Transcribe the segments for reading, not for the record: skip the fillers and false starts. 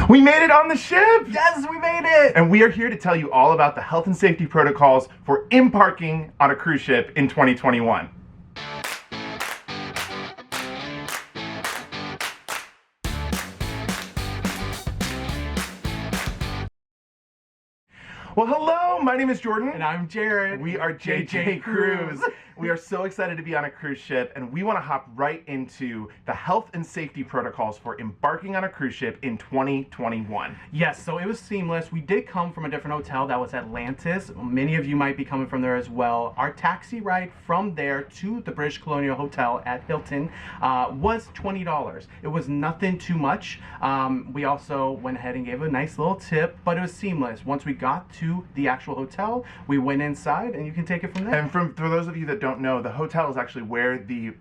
We made it on the ship! Yes, we made it! And we are here to tell you all about the health and safety protocols for embarking on a cruise ship in 2021. Well, hello, my name is Jordan. And I'm Jared. We are JJ Cruise. We are so excited to be on a cruise ship, and we want to hop right into the health and safety protocols for embarking on a cruise ship in 2021. Yes, so it was seamless. We did come from a different hotel. That was Atlantis. Many of you might be coming from there as well. Our taxi ride from there to the British Colonial Hotel at Hilton was $20. It was nothing too much. We also went ahead and gave a nice little tip, but it was seamless. Once we got to the actual hotel, we went inside, and you can take it from there. And for those of you that don't know, the hotel is actually where the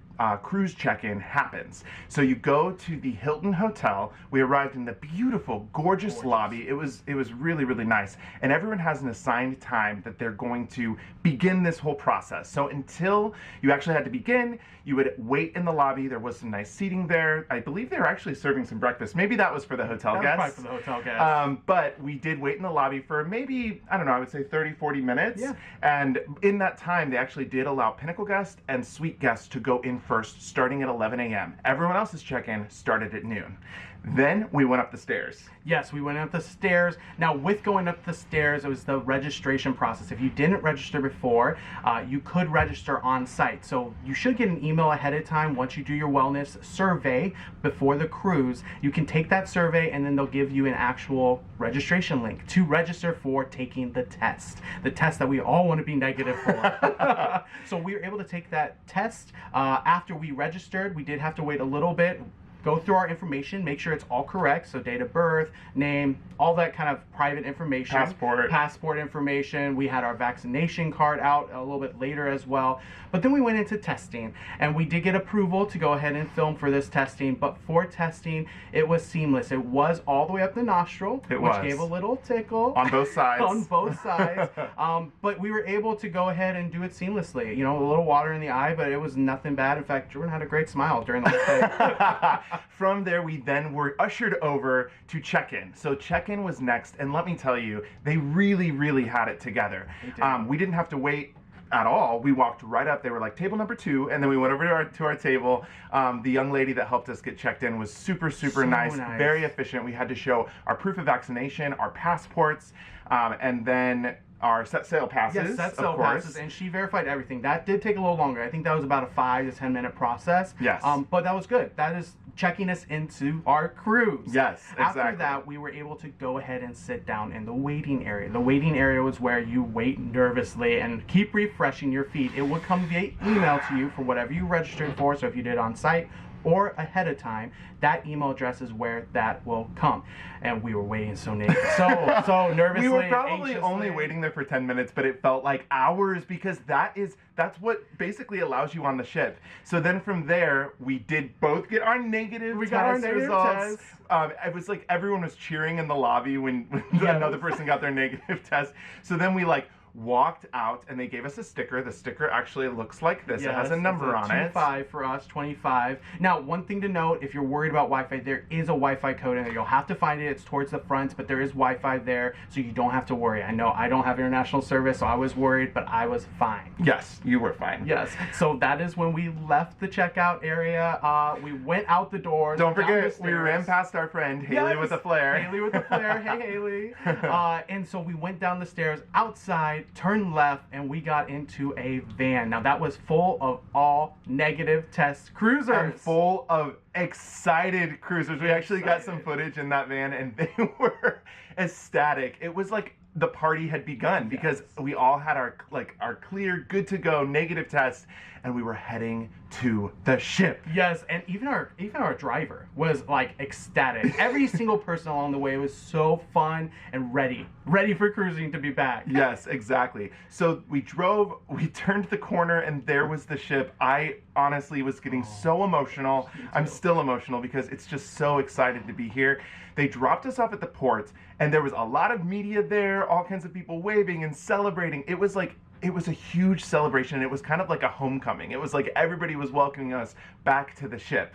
cruise check-in happens. So you go to the Hilton Hotel. We arrived in the beautiful, gorgeous lobby. It was really, really nice. And everyone has an assigned time that they're going to begin this whole process. So until you actually had to begin, you would wait in the lobby. There was some nice seating there. I believe they were actually serving some breakfast. Maybe that was for the hotel guests. Probably for the hotel guests. But we did wait in the lobby for maybe, I don't know, I would say 30, 40 minutes. Yeah. And in that time, they actually did allow Pinnacle guests and Suite guests to go in first, starting at 11 a.m. Everyone else's check-in started at noon. Then we went up the stairs. Yes, we went up the stairs. Now, with going up the stairs, it was the registration process. If you didn't register before, you could register on site. So you should get an email ahead of time once you do your wellness survey before the cruise. You can take that survey, and then they'll give you an actual registration link to register for taking the test that we all want to be negative for. So we were able to take that test. After we registered, we did have to wait a little bit, go through our information, make sure it's all correct. So date of birth, name, all that kind of private information. Passport information. We had our vaccination card out a little bit later as well. But then we went into testing, and we did get approval to go ahead and film for this testing. But for testing, it was seamless. It was all the way up the nostril, which gave a little tickle. On both sides. On both sides. But we were able to go ahead and do it seamlessly. You know, a little water in the eye, but it was nothing bad. In fact, Jordan had a great smile during the whole thing. From there, we then were ushered over to check-in. So check-in was next, and let me tell you, they really, really had it together. We didn't have to wait at all. We walked right up. They were like, table number 2, and then we went over to our table. The young lady that helped us get checked in was super nice, very efficient. We had to show our proof of vaccination, our passports, and then our set sail passes. Yes, set sail passes, and she verified everything. That did take a little longer. I think that was about a 5 to 10 minute process. Yes. But that was good. That is checking us into our cruise. Yes, exactly. After that, we were able to go ahead and sit down in the waiting area. The waiting area was where you wait nervously and keep refreshing your feed. It would come via email to you for whatever you registered for. So if you did on site or ahead of time, that email address is where that will come. And we were waiting so nervously. We were probably anxiously. only waiting there for 10 minutes, but it felt like hours because that's what basically allows you on the ship. So then from there, we did both get our negative results. It was like everyone was cheering in the lobby when another person got their negative test. So then we walked out, and they gave us a sticker. The sticker actually looks like this. It has a number on it. 25 for us, 25. Now, one thing to note, if you're worried about Wi-Fi, there is a Wi-Fi code in there. You'll have to find it. It's towards the front, but there is Wi-Fi there, so you don't have to worry. I know I don't have international service, so I was worried, but I was fine. Yes, you were fine. Yes. So that is when we left the checkout area. We went out the doors. Don't forget, we ran past our friend, Haley with a flare. Haley with a flare. Hey, Haley. And so we went down the stairs outside, turned left, and we got into a van. Now that was full of all negative test cruisers. And full of excited cruisers. We actually got some footage in that van, and they were ecstatic. It was like the party had begun because we all had our clear, good to go negative test, and we were heading to the ship. Yes, and even our driver was ecstatic. Every single person along the way was so fun and ready for cruising to be back. Yes, exactly. So we turned the corner, and there was the ship. I honestly was getting so emotional. I'm still emotional because it's just so excited to be here. They dropped us off at the port, and there was a lot of media there, all kinds of people waving and celebrating. It was a huge celebration. It was kind of like a homecoming. It was like everybody was welcoming us back to the ship.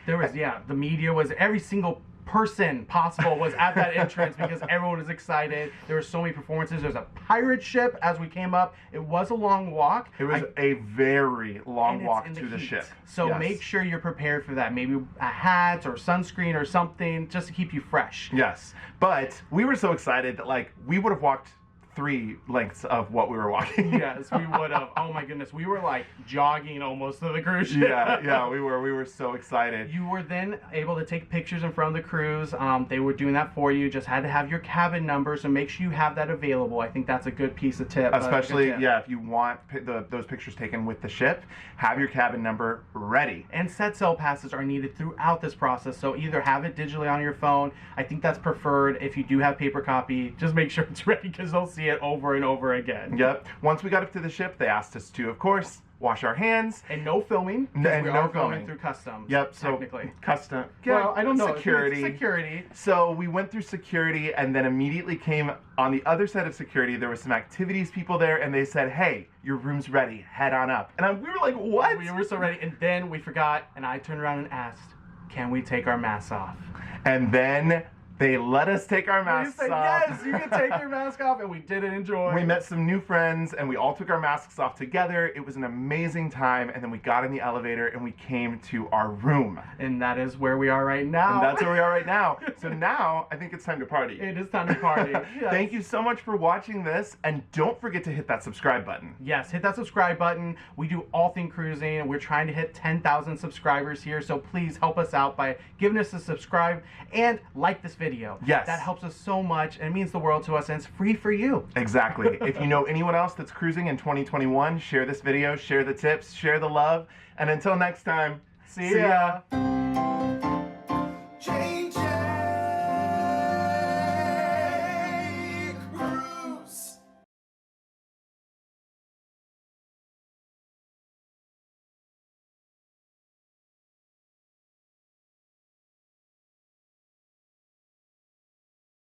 There was, the media was, every single person possible was at that entrance because everyone was excited. There were so many performances. There's a pirate ship as we came up. It was a long walk. It was a very long walk to the heat. ship. So Yes. make sure you're prepared for that. Maybe a hat or sunscreen or something just to keep you fresh. Yes, but we were so excited that like we would have walked 3 lengths of what we were walking. Yes, we would have. Oh my goodness, we were like jogging almost to the cruise ship. Yeah, we were so excited. You were then able to take pictures in front of the cruise. They were doing that for you. Just had to have your cabin number, so make sure you have that available. I think that's a good piece of tip. Especially, good tip. yeah, if you want those pictures taken with the ship, have your cabin number ready. And set sail passes are needed throughout this process, so either have it digitally on your phone. I think that's preferred. If you do have paper copy, just make sure it's ready because they'll see it over and over again. Yep. Once we got up to the ship, they asked us to, of course, wash our hands. And no filming. Because And we no are going filming. through customs. Yep. So technically. custom. Well, I don't know. Security. Security. So we went through security, and then immediately came on the other side of security. There were some activities people there, and they said, "Hey, your room's ready. Head on up." And we were like, "What?" We were so ready, and then we forgot, and I turned around and asked, "Can we take our masks off?" And then they let us take our masks We said, off. yes, you can take your mask off, and we did enjoy. We met some new friends, and we all took our masks off together. It was an amazing time, and then we got in the elevator, and we came to our room. And that is where we are right now. And that's where we are right now. So now, I think it's time to party. It is time to party. Yes. Thank you so much for watching this, and don't forget to hit that subscribe button. Yes, hit that subscribe button. We do all things cruising, and we're trying to hit 10,000 subscribers here, so please help us out by giving us a subscribe and like this video. Yes. That helps us so much, and it means the world to us, and it's free for you. Exactly. If you know anyone else that's cruising in 2021, share this video, share the tips, share the love, and until next time, See ya.